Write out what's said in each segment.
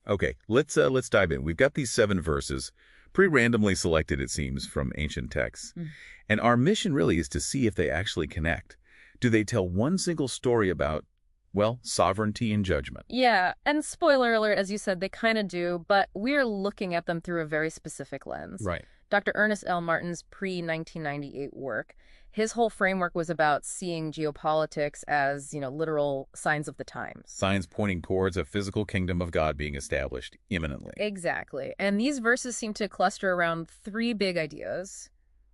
Okay, let's dive in. We've got these 7 verses, pretty randomly selected, it seems, from ancient texts. And our mission really is to see if they actually connect. Do they tell one single story about, well, sovereignty and judgment? Yeah, and spoiler alert, as you said, they kind of do, but we're looking at them through a very specific lens. Right. Dr. Ernest L. Martin's pre-1998 work, his whole framework was about seeing geopolitics as, literal signs of the times. Signs pointing towards a physical kingdom of God being established imminently. Exactly. And these verses seem to cluster around 3 big ideas: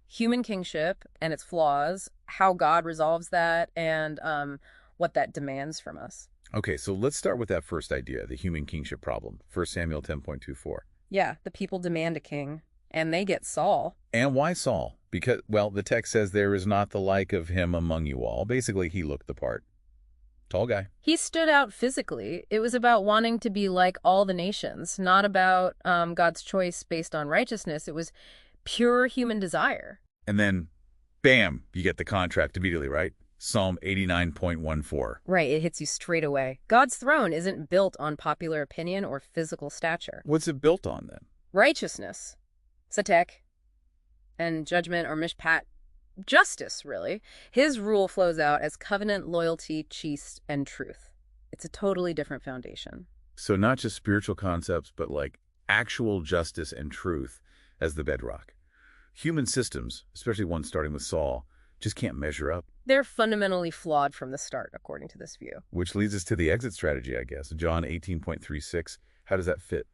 human kingship and its flaws, how God resolves that, and what that demands from us. Okay, so let's start with that first idea, the human kingship problem. 1 Samuel 10.24. Yeah, the people demand a king, and they get Saul. And why Saul? Because, well, the text says there is not the like of him among you all. Basically, he looked the part. Tall guy. He stood out physically. It was about wanting to be like all the nations, not about God's choice based on righteousness. It was pure human desire. And then, bam, you get the contract immediately, right? Psalm 89.14. Right, it hits you straight away. God's throne isn't built on popular opinion or physical stature. What's it built on, then? Righteousness, satek, and judgment or mishpat, justice, really. His rule flows out as covenant, loyalty, chaste, and truth. It's a totally different foundation. So not just spiritual concepts, but like actual justice and truth as the bedrock. Human systems, especially ones starting with Saul, just can't measure up. They're fundamentally flawed from the start, according to this view. Which leads us to the exit strategy, I guess. John 18.36. How does that fit?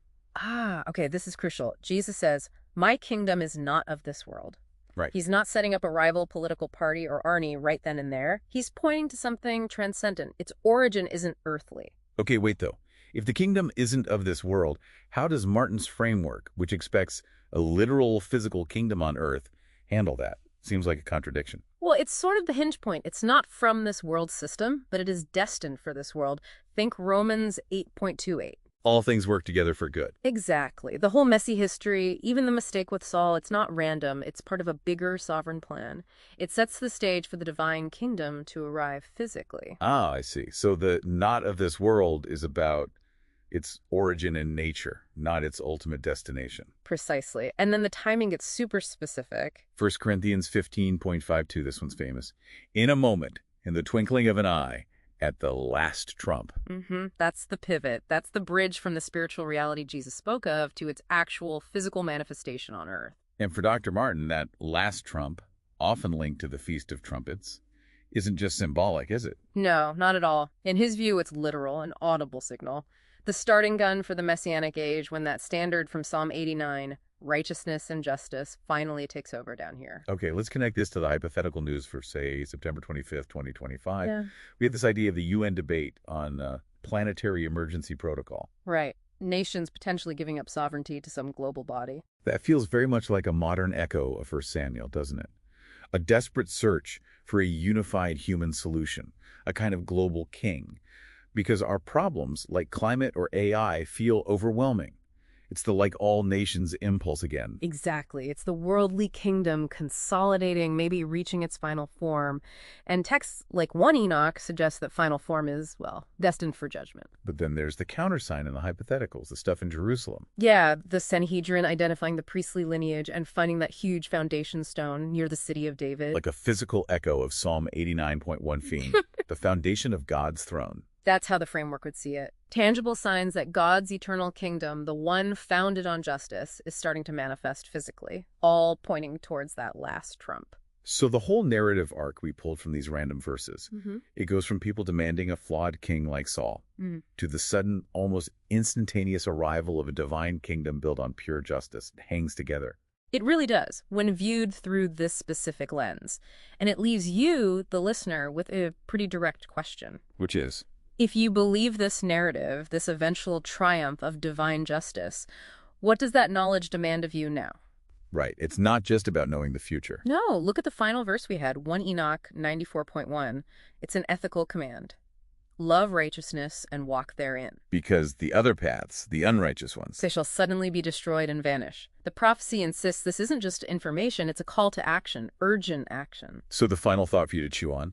Okay, this is crucial. Jesus says, "My kingdom is not of this world." Right. He's not setting up a rival political party or Arnie right then and there. He's pointing to something transcendent. Its origin isn't earthly. Okay, wait though. If the kingdom isn't of this world, how does Martin's framework, which expects a literal physical kingdom on earth, handle that? Seems like a contradiction. Well, it's sort of the hinge point. It's not from this world system, but it is destined for this world. Think Romans 8.28. All things work together for good. Exactly. The whole messy history, even the mistake with Saul, it's not random. It's part of a bigger sovereign plan. It sets the stage for the divine kingdom to arrive physically. Ah, I see. So the not of this world is about its origin in nature, not its ultimate destination. Precisely. And then the timing gets super specific. 1 Corinthians 15.52, this one's famous. In a moment, in the twinkling of an eye, at the last trump. That's the pivot. That's the bridge from the spiritual reality Jesus spoke of to its actual physical manifestation on earth. And for Dr. Martin, that last trump, often linked to the Feast of Trumpets, isn't just symbolic, is it? No, not at all. In his view, it's literal, an audible signal. The starting gun for the Messianic age when that standard from Psalm 89, righteousness and justice, finally takes over down here. Okay, let's connect this to the hypothetical news for, say, September 25th, 2025. Yeah. We had this idea of the UN debate on planetary emergency protocol. Right. Nations potentially giving up sovereignty to some global body. That feels very much like a modern echo of 1 Samuel, doesn't it? A desperate search for a unified human solution, a kind of global king. Because our problems, like climate or AI, feel overwhelming. It's the like all nations impulse again. Exactly. It's the worldly kingdom consolidating, maybe reaching its final form. And texts like 1 Enoch suggest that final form is, well, destined for judgment. But then there's the countersign in the hypotheticals, the stuff in Jerusalem. Yeah, the Sanhedrin identifying the priestly lineage and finding that huge foundation stone near the city of David. Like a physical echo of Psalm 89.15, the foundation of God's throne. That's how the framework would see it. Tangible signs that God's eternal kingdom, the one founded on justice, is starting to manifest physically, all pointing towards that last trump. So the whole narrative arc we pulled from these random verses, it goes from people demanding a flawed king like Saul to the sudden, almost instantaneous arrival of a divine kingdom built on pure justice. It hangs together. It really does, when viewed through this specific lens. And it leaves you, the listener, with a pretty direct question. Which is? If you believe this narrative, this eventual triumph of divine justice, what does that knowledge demand of you now? Right. It's not just about knowing the future. No, look at the final verse we had, 1 Enoch 94.1. It's an ethical command. Love righteousness and walk therein. Because the other paths, the unrighteous ones, They shall suddenly be destroyed and vanish. The prophecy insists this isn't just information, it's a call to action, urgent action. So the final thought for you to chew on?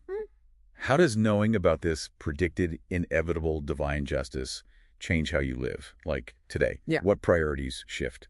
How does knowing about this predicted, inevitable divine justice change how you live, like today? Yeah. What priorities shift?